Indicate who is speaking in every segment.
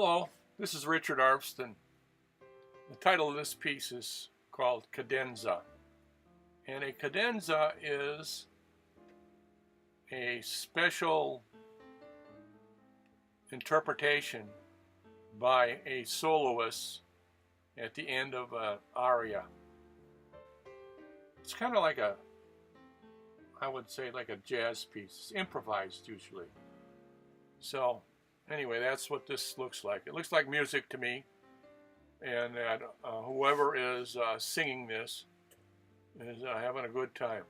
Speaker 1: Hello, this is Richard Arfsten. The title of this piece is called Cadenza. And a cadenza is a special interpretation by a soloist at the end of an aria. It's kind of like I would say like a jazz piece. It's improvised usually. So anyway, that's what this looks like. It looks like music to me, and that whoever is singing this is having a good time.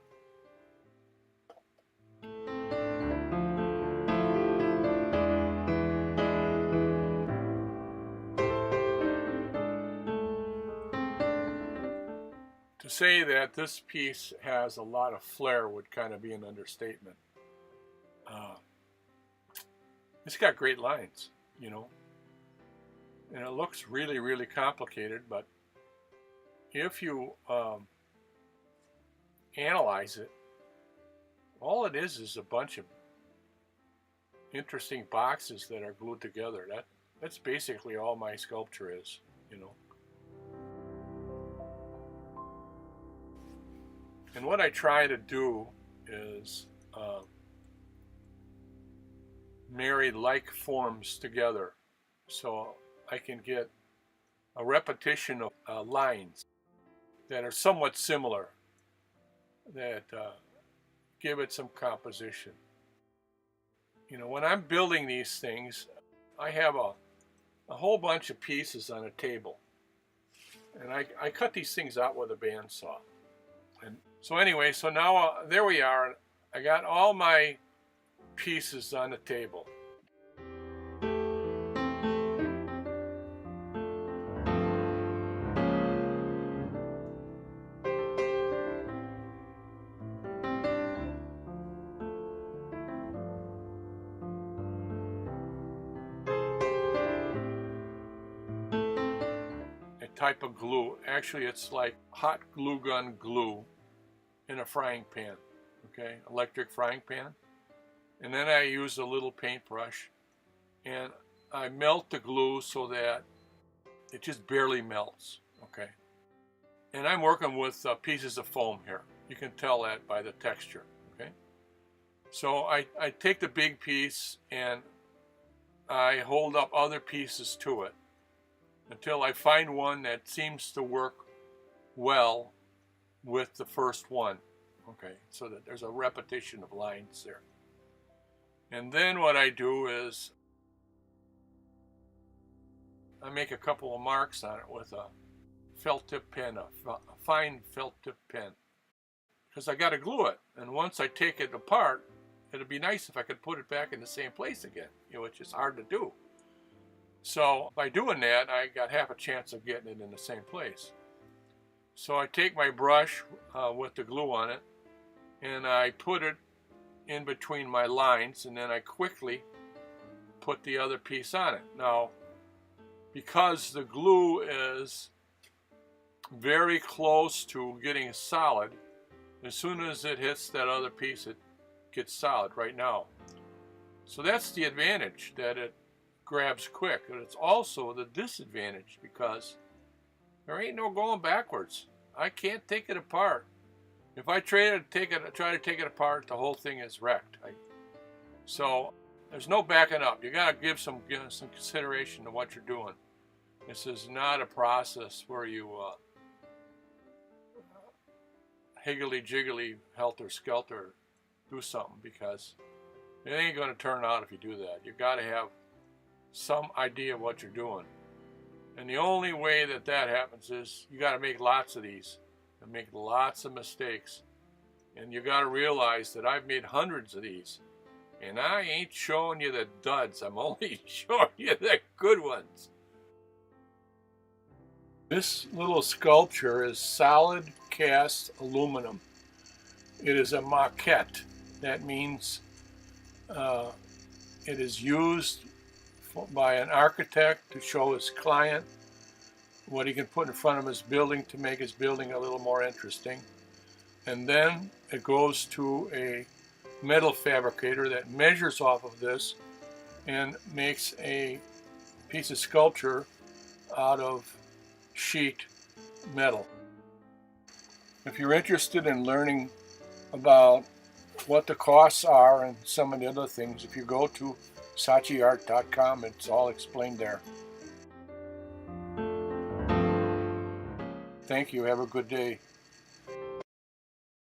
Speaker 1: To say that this piece has a lot of flair would kind of be an understatement. It's got great lines, you know, and it looks really, really complicated, but if you analyze it, all it is a bunch of interesting boxes that are glued together. That's basically all my sculpture is, you know. And what I try to do is marry like forms together so I can get a repetition of lines that are somewhat similar, that give it some composition. You know, when I'm building these things, I have a whole bunch of pieces on a table, and I cut these things out with a bandsaw. And so anyway, so now there we are. I got all my pieces on the table. A type of glue. Actually, it's like hot glue gun glue in a frying pan, okay, electric frying pan. And then I use a little paintbrush and I melt the glue so that it just barely melts, okay. And I'm working with pieces of foam here. You can tell that by the texture, okay. So I take the big piece and I hold up other pieces to it until I find one that seems to work well with the first one, okay, so that there's a repetition of lines there. And then what I do is I make a couple of marks on it with a felt tip pen, a fine felt tip pen, because I got to glue it. And once I take it apart, it'd be nice if I could put it back in the same place again, you know, which is hard to do. So by doing that, I got half a chance of getting it in the same place. So I take my brush with the glue on it, and I put it in between my lines, and then I quickly put the other piece on it. Now, because the glue is very close to getting solid, as soon as it hits that other piece, it gets solid right now. So that's the advantage, that it grabs quick. And it's also the disadvantage, because there ain't no going backwards. I can't take it apart. If I try to take it apart, the whole thing is wrecked. So there's no backing up. You got to give some consideration to what you're doing. This is not a process where you higgly-jiggly, helter-skelter do something, because it ain't going to turn out if you do that. You got to have some idea of what you're doing. And the only way that happens is you got to make lots of these and make lots of mistakes. And you got to realize that I've made hundreds of these, and I ain't showing you the duds. I'm only showing you the good ones. This little sculpture is solid cast aluminum. It is a maquette. That means it is used by an architect to show his client what he can put in front of his building to make his building a little more interesting. And then it goes to a metal fabricator that measures off of this and makes a piece of sculpture out of sheet metal. If you're interested in learning about what the costs are and some of the other things, if you go to sachiart.com, it's all explained there. Thank you. Have a good day.